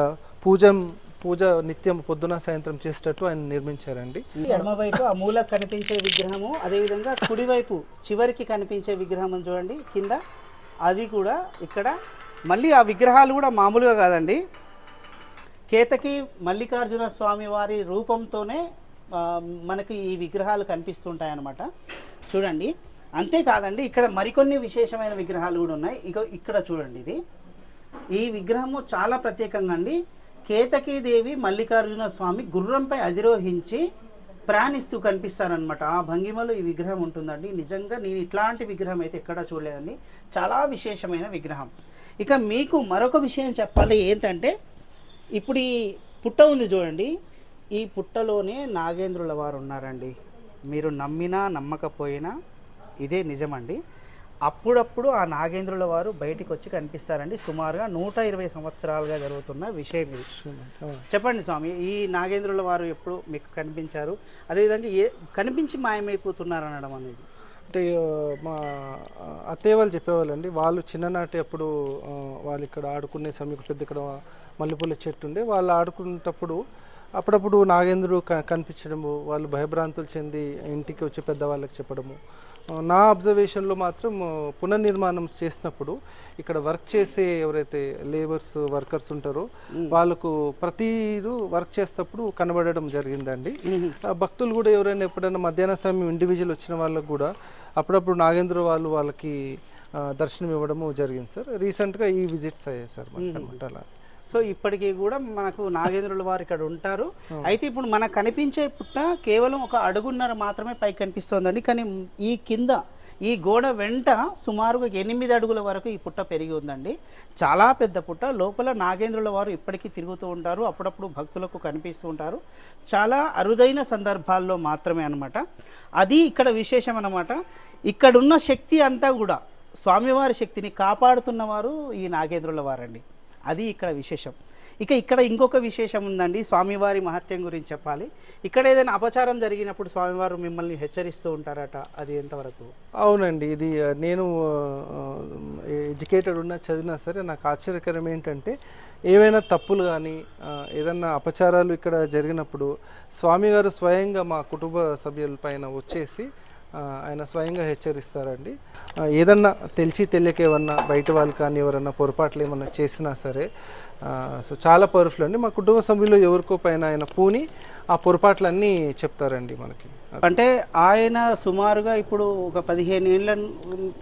B: పూజ నిత్యం పొద్దున సాయంత్రం చేసేటట్టు ఆయన నిర్మించారండి.
A: ఎడమవైపు ఆ మూల కనిపించే విగ్రహము, అదేవిధంగా కుడివైపు చివరికి కనిపించే విగ్రహం చూడండి కింద, అది కూడా ఇక్కడ. మళ్ళీ ఆ విగ్రహాలు కూడా మామూలుగా కాదండి, కేతకి మల్లికార్జున స్వామి వారి రూపంతోనే మనకి ఈ విగ్రహాలు కనిపిస్తుంటాయి అన్నమాట. చూడండి. అంతేకాదండి, ఇక్కడ మరికొన్ని విశేషమైన విగ్రహాలు కూడా ఉన్నాయి. ఇక్కడ చూడండి, ఈ విగ్రహము చాలా ప్రత్యేకంగా అండి. కేతకీదేవి మల్లికార్జున స్వామి గుర్రంపై అధిరోహించి ప్రాణిస్తూ కనిపిస్తారనమాట. ఆ భంగిమలో ఈ విగ్రహం ఉంటుందండి. నిజంగా నేను ఇట్లాంటి విగ్రహం అయితే ఎక్కడా చూడలేదండి. చాలా విశేషమైన విగ్రహం. ఇక మీకు మరొక విషయం చెప్పాలి ఏంటంటే, ఇప్పుడు ఈ పుట్ట ఉంది చూడండి, ఈ పుట్టలోనే నాగేంద్రుల వారు ఉన్నారండి. మీరు నమ్మినా నమ్మకపోయినా ఇదే నిజమండి. అప్పుడప్పుడు ఆ నాగేంద్రుల వారు బయటికి వచ్చి కనిపిస్తారండి. సుమారుగా 120 సంవత్సరాలుగా జరుగుతున్న విషయం ఇది. చెప్పండి స్వామి, ఈ నాగేంద్రుల వారు ఎప్పుడు మీకు కనిపించారు, అదేవిధంగా కనిపించి మాయమైపోతున్నారు అనడం అనేది?
B: అంటే మా అత్తయ్య వాళ్ళు చెప్పేవాళ్ళండి. వాళ్ళు చిన్ననాటి అప్పుడు వాళ్ళు ఇక్కడ ఆడుకునే సమయం పెద్ద ఇక్కడ మల్లెపూల చెట్టు ఉండే, వాళ్ళు ఆడుకునేటప్పుడు అప్పుడప్పుడు నాగేంద్రుడు కనిపించడము, వాళ్ళు భయభ్రాంతులు చెంది ఇంటికి వచ్చి పెద్దవాళ్ళకి చెప్పడము. నా అబ్జర్వేషన్లో మాత్రం పునర్నిర్మాణం చేసినప్పుడు ఇక్కడ వర్క్ చేసే ఎవరైతే వర్కర్స్ ఉంటారో వాళ్ళకు ప్రతిదూ వర్క్ చేసేటప్పుడు కనబడడం జరిగిందండి. భక్తులు కూడా ఎవరైనా ఎప్పుడైనా మధ్యాహ్న సమయం ఇండివిజువల్ వచ్చిన వాళ్ళకు కూడా అప్పుడప్పుడు నాగేంద్ర వాళ్ళకి దర్శనం ఇవ్వడము జరిగింది సార్. రీసెంట్గా ఈ విజిట్స్ అయ్యాయి సార్ మనకు అలా.
A: సో ఇప్పటికీ కూడా మనకు నాగేంద్రుల వారు ఇక్కడ ఉంటారు. అయితే ఇప్పుడు మనకు కనిపించే పుట్ట కేవలం 1.5 అడుగున్నర మాత్రమే పైకి కనిపిస్తోందండి. కానీ ఈ కింద ఈ గోడ వెంట సుమారుగా 8 అడుగుల వరకు ఈ పుట్ట పెరిగి ఉందండి. చాలా పెద్ద పుట్ట. లోపల నాగేంద్రుల వారు ఇప్పటికీ తిరుగుతూ ఉంటారు, అప్పుడప్పుడు భక్తులకు కనిపిస్తూ ఉంటారు. చాలా అరుదైన సందర్భాల్లో మాత్రమే అన్నమాట. అది ఇక్కడ విశేషం అన్నమాట. ఇక్కడున్న శక్తి అంతా కూడా స్వామివారి శక్తిని కాపాడుతున్నవారు ఈ నాగేంద్రుల వారండి. అది ఇక్కడ విశేషం. ఇక్కడ ఇంకొక విశేషం ఉందండి. స్వామివారి మహత్యం గురించి చెప్పాలి. ఇక్కడ ఏదైనా అపచారం జరిగినప్పుడు స్వామివారు మిమ్మల్ని హెచ్చరిస్తూ ఉంటారట, అది ఎంతవరకు?
B: అవునండి. ఇది నేను ఎడ్యుకేటెడ్ చదివినా సరే నాకు ఆశ్చర్యకరం ఏంటంటే, ఏవైనా తప్పులు కానీ ఏదన్నా అపచారాలు ఇక్కడ జరిగినప్పుడు స్వామివారు స్వయంగా మా కుటుంబ సభ్యుల పైన వచ్చేసి ఆయన స్వయంగా హెచ్చరిస్తారండి. ఏదన్నా తెలియక ఏమన్నా బయట వాళ్ళు కానీ ఎవరన్నా పొరపాట్లు ఏమన్నా చేసినా సరే సో చాలా పవర్ఫుల్ అండి. మా కుటుంబ సభ్యులు ఎవరికో పైన ఆయన పూని ఆ పొరపాట్లన్నీ చెప్తారండి మనకి.
A: అంటే ఆయన సుమారుగా ఇప్పుడు ఒక 15 ఏళ్ళ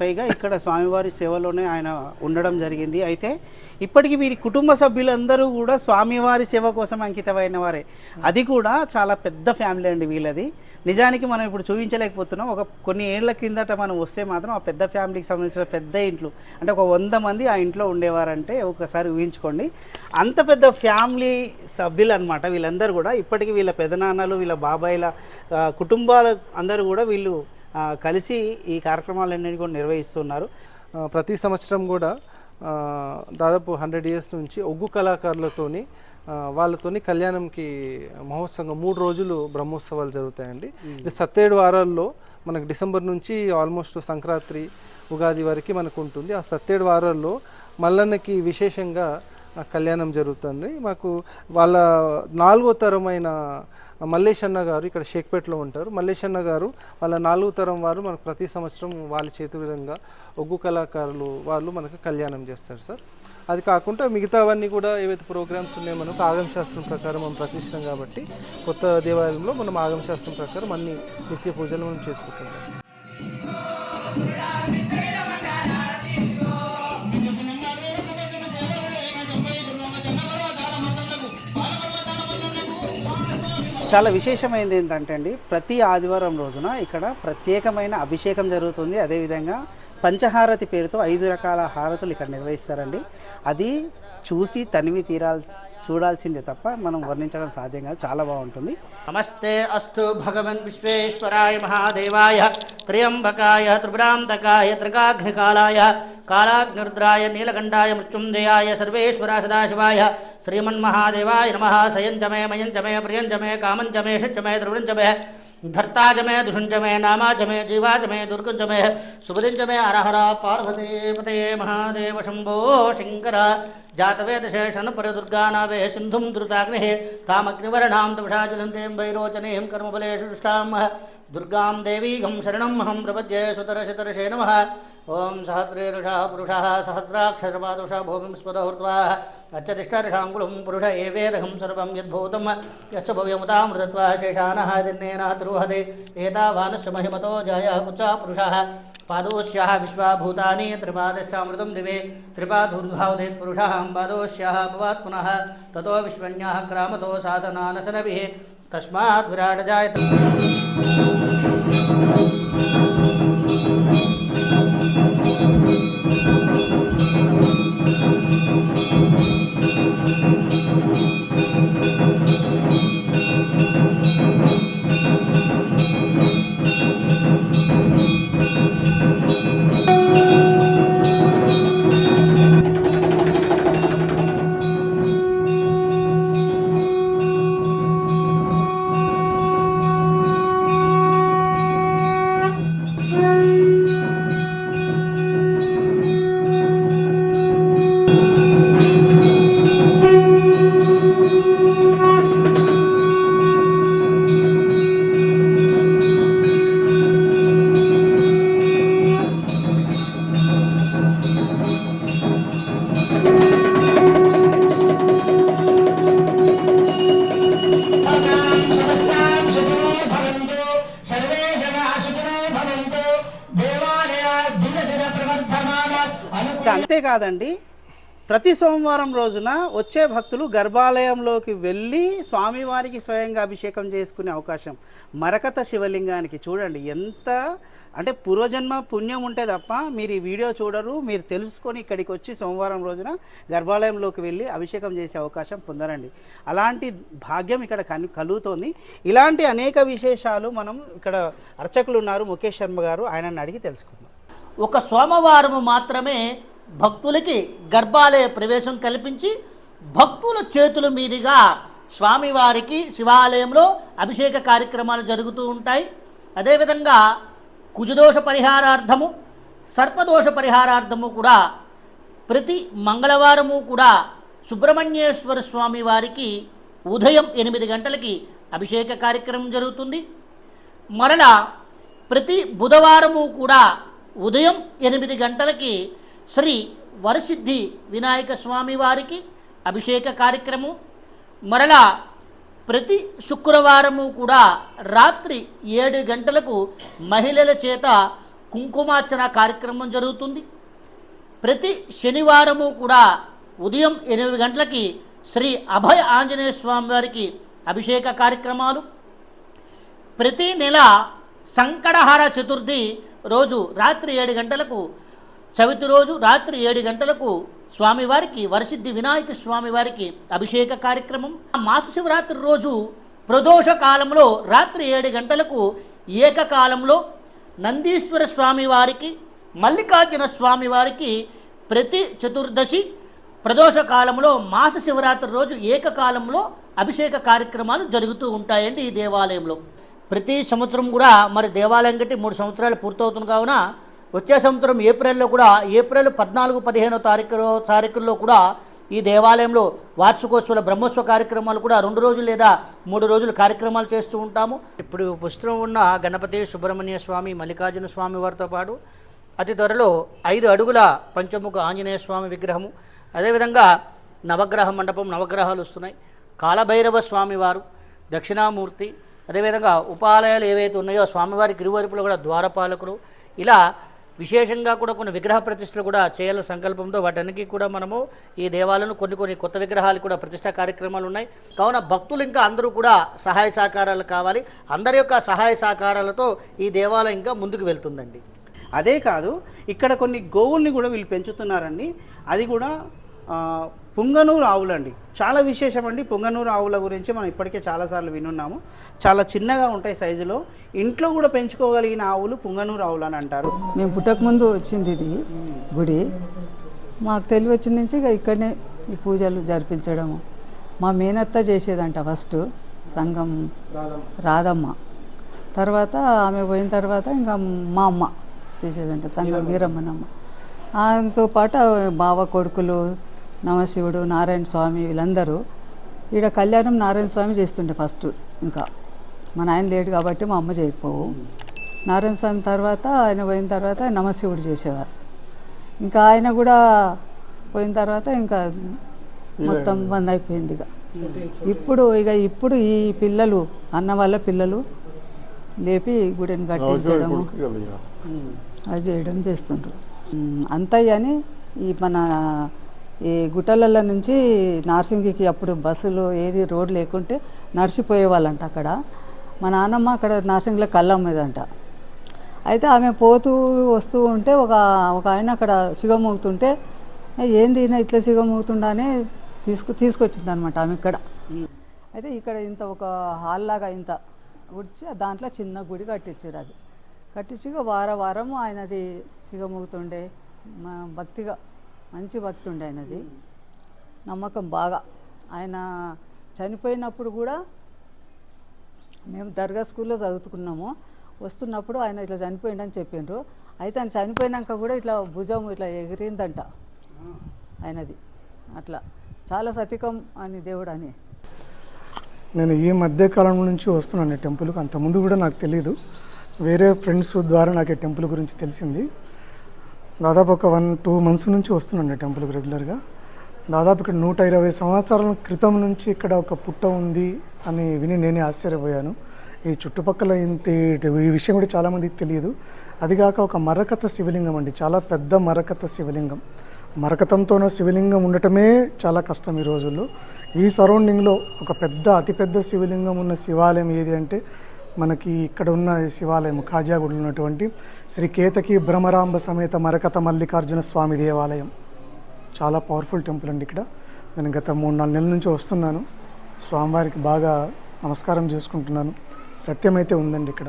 A: పైగా ఇక్కడ స్వామివారి సేవలోనే ఆయన ఉండడం జరిగింది. అయితే ఇప్పటికీ వీరి కుటుంబ సభ్యులందరూ కూడా స్వామివారి సేవ కోసం అంకితమైన వారే. అది కూడా చాలా పెద్ద ఫ్యామిలీ అండి వీళ్ళది. నిజానికి మనం ఇప్పుడు చూపించలేకపోతున్నాం. కొన్ని ఏళ్ల కిందట మనం వస్తే మాత్రం ఆ పెద్ద ఫ్యామిలీకి సంబంధించిన పెద్ద ఇంట్లో అంటే ఒక 100 మంది ఆ ఇంట్లో ఉండేవారంటే ఒకసారి ఊహించుకోండి. అంత పెద్ద ఫ్యామిలీ సభ్యులు అనమాట వీళ్ళందరూ కూడా. ఇప్పటికీ వీళ్ళ పెదనాన్నలు, వీళ్ళ బాబాయిల కుటుంబాలు అందరూ కూడా వీళ్ళు కలిసి ఈ కార్యక్రమాలన్నింటినీ కూడా నిర్వహిస్తున్నారు.
B: ప్రతి సంవత్సరం కూడా దాదాపు 100 ఇయర్స్ నుంచి ఒగ్గు కళాకారులతోని వాళ్ళతోని కళ్యాణంకి మహోత్సవంగా 3 రోజులు బ్రహ్మోత్సవాలు జరుగుతాయండి. ఇది 7 వారాల్లో మనకు డిసెంబర్ నుంచి ఆల్మోస్ట్ సంక్రాంతి ఉగాది వరకు మనకు ఉంటుంది. ఆ 7 వారాల్లో మల్లన్నకి విశేషంగా కళ్యాణం జరుగుతుంది. మాకు వాళ్ళ 4వ తరమైన మల్లేశన్న గారు ఇక్కడ షేక్పేటలో ఉంటారు. మల్లేశన్న గారు వాళ్ళ 4వ తరం వారు మనకు ప్రతి సంవత్సరం వాళ్ళ చేతి విధంగా ఒగ్గు కళాకారులు వాళ్ళు మనకు కళ్యాణం చేస్తారు సార్. అది కాకుండా మిగతావన్నీ కూడా ఏవైతే ప్రోగ్రామ్స్ ఉన్నాయో మనకు ఆగమశాస్త్రం ప్రకారం మనం ప్రతిష్ఠం కాబట్టి కొత్త దేవాలయంలో మనం ఆగమశాస్త్రం ప్రకారం అన్ని నిత్య పూజలు మనం చేసుకుంటున్నాం.
A: చాలా విశేషమైనది ఏంటంటే అండి, ప్రతి ఆదివారం రోజున ఇక్కడ ప్రత్యేకమైన అభిషేకం జరుగుతుంది. అదేవిధంగా పంచహారతి పేరుతో 5 రకాల హారతులు ఇక్కడ నిర్వహిస్తారండి. అది చూసి తనివి చూడాల్సిందే తప్ప మనం వర్ణించడం సాధ్యం కాదు. చాలా బాగుంటుంది. నమస్తే అస్తు భగవన్ విశ్వేశ్వరాయ మహాదేవాయ త్ర్యంబకాయ త్రిపురాంతకాయ త్రికాగ్నికాలాయ కాలాగ్నిరుద్రాయ నీలకంఠాయ మృత్యుంజయాయ సర్వేశ్వర సదాశివాయ శ్రీమన్మహాదేవాయ నమః. సయంచమే మయంచమే ప్రియంచమే కామంచమే షట్చమే ద్రవిడంచమే धर्ताजमे दुषुंजमे नामाजमे जीवाजमे दुर्गुंजमे सुबलिंजमे हरहर पार्वती पते महादेव शंभो शंकर जातवेदशेषण परदुर्गानावे सिंधुं द्रुताग्निः तामग्निवर्णां तपसा ज्वलन्तीं वैरोचनीं कर्मफलेषु दुष्टां दुर्गां देवीं शरणमहं प्रपद्ये सुतरशतरशे नमः. ओं सहस्रेरुषः पुरुषः सहस्राक्षरपादुषः भूमिं स्पदहूर्ध्वा अच्छतिष्ठर्षाङ्कुलं पुरुष एवेदहं सर्वं यद्भूतं यच्च भव्यमुतामृतत्वा शेषानः दिन्नेन द्रुहते एतावानस्य महिमतो जायः कुचा पुरुषः पादोस्याः विश्वाभूतानि त्रिपादस्यामृतं दिवे त्रिपादूर्भावदेत् पुरुषः पादोस्याः भवात् पुनः ततो विश्वन्याः क्रामतो शासनानशनभिः तस्मात् विराट जायते. అంతేకాదండి, ప్రతి సోమవారం రోజున వచ్చే భక్తులు గర్భాలయంలోకి వెళ్ళి స్వామివారికి స్వయంగా అభిషేకం చేసుకునే అవకాశం. మరకత శివలింగానికి చూడండి ఎంత అంటే పూర్వజన్మ పుణ్యం ఉంటే తప్ప మీరు ఈ వీడియో చూడరు. మీరు తెలుసుకొని ఇక్కడికి వచ్చి సోమవారం రోజున గర్భాలయంలోకి వెళ్ళి అభిషేకం చేసే అవకాశం పొందరండి. అలాంటి భాగ్యం ఇక్కడ కలుగుతోంది. ఇలాంటి అనేక విశేషాలు మనం ఇక్కడ అర్చకులు ఉన్నారు ముఖేష్ శర్మ గారు, ఆయనని అడిగి తెలుసుకుందాం.
F: ఒక సోమవారం మాత్రమే భక్తులకి గర్భాలయ ప్రవేశం కల్పించి భక్తుల చేతుల మీదుగా స్వామివారికి శివాలయంలో అభిషేక కార్యక్రమాలు జరుగుతూ ఉంటాయి. అదేవిధంగా కుజదోష పరిహారార్థము సర్పదోష పరిహారార్థము కూడా ప్రతి మంగళవారము కూడా సుబ్రహ్మణ్యేశ్వర స్వామి వారికి ఉదయం 8 గంటలకి అభిషేక కార్యక్రమం జరుగుతుంది. మరలా ప్రతి బుధవారము కూడా ఉదయం 8 గంటలకి శ్రీ వరసిద్ధి వినాయక స్వామి వారికి అభిషేక కార్యక్రమం. మరలా ప్రతి శుక్రవారము కూడా రాత్రి 7 గంటలకు మహిళల చేత కుంకుమార్చన కార్యక్రమం జరుగుతుంది. ప్రతి శనివారము కూడా ఉదయం 8 గంటలకి శ్రీ అభయ ఆంజనేయ స్వామి వారికి అభిషేక కార్యక్రమాలు. ప్రతి నెల సంకటహార చతుర్థి రోజు రాత్రి 7 గంటలకు, చవితి రోజు రాత్రి 7 గంటలకు స్వామివారికి వరసిద్ధి వినాయక స్వామివారికి అభిషేక కార్యక్రమం. మాస శివరాత్రి రోజు ప్రదోష కాలంలో రాత్రి 7 గంటలకు ఏకకాలంలో నందీశ్వర స్వామివారికి, మల్లికార్జున స్వామివారికి ప్రతి చతుర్దశి ప్రదోష కాలంలో మాస శివరాత్రి రోజు ఏకకాలంలో అభిషేక కార్యక్రమాలు జరుగుతూ ఉంటాయండి ఈ దేవాలయంలో. ప్రతి సంవత్సరం కూడా మరి దేవాలయం కట్టి 3 సంవత్సరాలు పూర్తవుతుంది కావున వచ్చే సంవత్సరం ఏప్రిల్ 14, 15 తారీఖుల్లో కూడా ఈ దేవాలయంలో వార్షికోత్సవాల బ్రహ్మోత్సవ కార్యక్రమాలు కూడా 2 రోజులు లేదా 3 రోజులు కార్యక్రమాలు చేస్తూ ఉంటాము. ఇప్పుడు పుస్తకం ఉన్న గణపతి సుబ్రహ్మణ్య స్వామి, మల్లికార్జున స్వామి వారితో పాటు అతి త్వరలో 5 అడుగుల పంచముఖ ఆంజనేయ స్వామి విగ్రహము, అదేవిధంగా నవగ్రహ మండపం, నవగ్రహాలు వస్తున్నాయి. కాలభైరవ స్వామివారు, దక్షిణామూర్తి, అదేవిధంగా ఉపాలయాలు ఏవైతే ఉన్నాయో స్వామివారికి ఇరువైపులో కూడా ద్వారపాలకులు, ఇలా విశేషంగా కూడా కొన్ని విగ్రహ ప్రతిష్టలు కూడా చేయాల సంకల్పంతో వాటన్నిటికీ కూడా మనము ఈ దేవాలయంలో కొన్ని కొత్త విగ్రహాలు కూడా ప్రతిష్టా కార్యక్రమాలు ఉన్నాయి. కావున భక్తులు ఇంకా అందరూ కూడా సహాయ సహకారాలు కావాలి. అందరి యొక్క సహాయ సహకారాలతో ఈ దేవాలయం ఇంకా ముందుకు వెళ్తుందండి.
A: అదే కాదు, ఇక్కడ కొన్ని గోవుల్ని కూడా వీళ్ళు పెంచుతున్నారండి. అది కూడా పుంగనూరు ఆవులండి. చాలా విశేషం అండి. పుంగనూరు ఆవుల గురించి మనం ఇప్పటికే చాలాసార్లు వినున్నాము. చాలా చిన్నగా ఉంటాయి సైజులో. ఇంట్లో కూడా పెంచుకోగలిగిన ఆవులు పుంగనూరు ఆవులు అని అంటారు.
C: మేము పుట్టకముందు వచ్చింది ఇది గుడి. మాకు తెలివి వచ్చిన నుంచి ఇక ఇక్కడనే ఈ పూజలు జరిపించడము. మా మేనత్త చేసేదంట ఫస్ట్ సంఘం రాధమ్మ, తర్వాత ఆమె పోయిన తర్వాత ఇంకా మా అమ్మ చేసేదంట సంఘం వీరమ్మనమ్మ. ఆయనతో పాటు బావ కొడుకులు నమశివుడు, నారాయణ స్వామి వీళ్ళందరూ ఈడ కళ్యాణం నారాయణ స్వామి చేస్తుండే ఫస్ట్. ఇంకా మా నాయన లేడు కాబట్టి మా అమ్మ చేయకపోవు. నారాయణ స్వామి తర్వాత ఆయన పోయిన తర్వాత నమశివుడు చేసేవారు. ఇంకా ఆయన కూడా పోయిన తర్వాత ఇంకా మొత్తం బంద్ అయిపోయింది. ఇప్పుడు ఈ పిల్లలు అన్న వాళ్ళ పిల్లలు లేపి గుడిని కట్టించడము అది చేయడం చేస్తుండ్రు. అంతయ్య అని ఈ మన ఈ గుట్టల నుంచి నార్సింగికి అప్పుడు బస్సులు ఏది రోడ్ లేకుంటే నడిచిపోయేవాళ్ళంట. అక్కడ మా నాన్నమ్మ అక్కడ నార్సింగిలో కళ్ళమ్మేదంట. అయితే ఆమె పోతూ వస్తూ ఉంటే ఒక ఆయన అక్కడ సిగమూగుతుంటే ఏంది ఈయన ఇట్లా సిగమూగుతుండా అని తీసుకొచ్చింది అనమాట ఆమె ఇక్కడ. అయితే ఇక్కడ ఇంత ఒక హాల్ లాగా ఇంత ఉడిచి దాంట్లో చిన్న గుడి కట్టించారు. అది కట్టించి వారం ఆయనది సిగమూగుతుండే. భక్తిగా మంచి భక్తి ఉండే ఆయనది, నమ్మకం బాగా. ఆయన చనిపోయినప్పుడు కూడా మేము దర్గా స్కూల్లో చదువుకున్నాము. వస్తున్నప్పుడు ఆయన ఇట్లా చనిపోయిండని చెప్పిండ్రు. అయితే ఆయన చనిపోయినాక కూడా ఇట్లా భుజం ఇట్లా ఎగిరిందంట ఆయనది. అట్లా చాలా సతికం అని దేవుడు అని.
G: నేను ఈ మధ్యకాలం నుంచి వస్తున్నాను టెంపుల్కి. అంతకుముందు కూడా నాకు తెలియదు, వేరే ఫ్రెండ్స్ ద్వారా నాకు ఈ టెంపుల్ గురించి తెలిసింది. దాదాపు ఒక 1-2 months నుంచి వస్తున్నాను టెంపుల్కి రెగ్యులర్గా. దాదాపు ఇక్కడ 120 సంవత్సరాల క్రితం నుంచి ఇక్కడ ఒక పుట్ట ఉంది అని విని నేనే ఆశ్చర్యపోయాను. ఈ చుట్టుపక్కల ఈ విషయం కూడా చాలామందికి తెలియదు. అదిగాక ఒక మరకత శివలింగం అండి, చాలా పెద్ద మరకత శివలింగం. మరకతంతోనో శివలింగం ఉండటమే చాలా కష్టం ఈ రోజుల్లో. ఈ సరౌండింగ్లో ఒక అతిపెద్ద శివలింగం ఉన్న శివాలయం ఏది అంటే మనకి ఇక్కడ ఉన్న శివాలయం ఖాజాగూడలో ఉన్నటువంటి శ్రీ కేతకి భ్రమరాంబ సమేత మరకత మల్లికార్జున స్వామి దేవాలయం. చాలా పవర్ఫుల్ టెంపుల్ అండి ఇక్కడ. నేను గత 3-4 నెలల నుంచి వస్తున్నాను. స్వామివారికి బాగా నమస్కారం చేసుకుంటున్నాను. సత్యమైతే ఉందండి ఇక్కడ.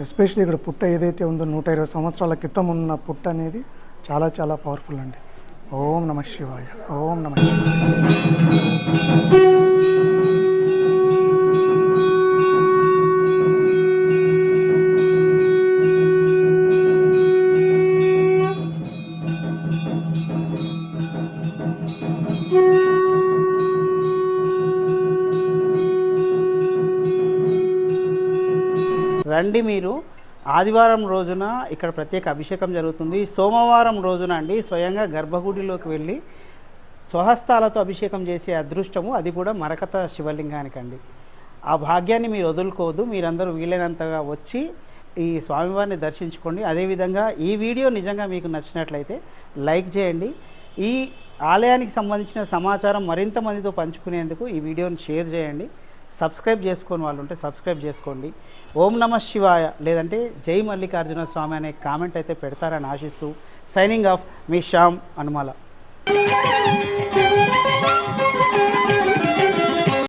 G: ఎస్పెషల్లీ ఇక్కడ పుట్ట ఏదైతే ఉందో 120 సంవత్సరాల క్రితం ఉన్న పుట్ట అనేది చాలా చాలా పవర్ఫుల్ అండి. ఓం నమః శివాయ. ఓం నమః శివాయ.
A: రండి మీరు. ఆదివారం రోజున ఇక్కడ ప్రత్యేక అభిషేకం జరుగుతుంది. సోమవారం రోజున అండి స్వయంగా గర్భగుడిలోకి వెళ్ళి స్వహస్తాలతో అభిషేకం చేసే అదృష్టము అది కూడా మరకత శివలింగానికండి. ఆ భాగ్యాన్ని మీరు వదులుకోవద్దు. మీరందరూ వీలైనంతగా వచ్చి ఈ స్వామివారిని దర్శించుకోండి. అదేవిధంగా ఈ వీడియో నిజంగా మీకు నచ్చినట్లయితే లైక్ చేయండి. ఈ ఆలయానికి సంబంధించిన సమాచారం మరింత మందితో పంచుకునేందుకు ఈ వీడియోని షేర్ చేయండి. సబ్స్క్రైబ్ చేసుకొని వాళ్ళు ఉంటే సబ్స్క్రైబ్ చేసుకోండి. ఓం నమ శివాయ లేదంటే జై మల్లికార్జున స్వామి అనే కామెంట్ అయితే పెడతారని ఆశిస్తూ సైనింగ్ ఆఫ్ మీ శ్యామ్ అనుమాల.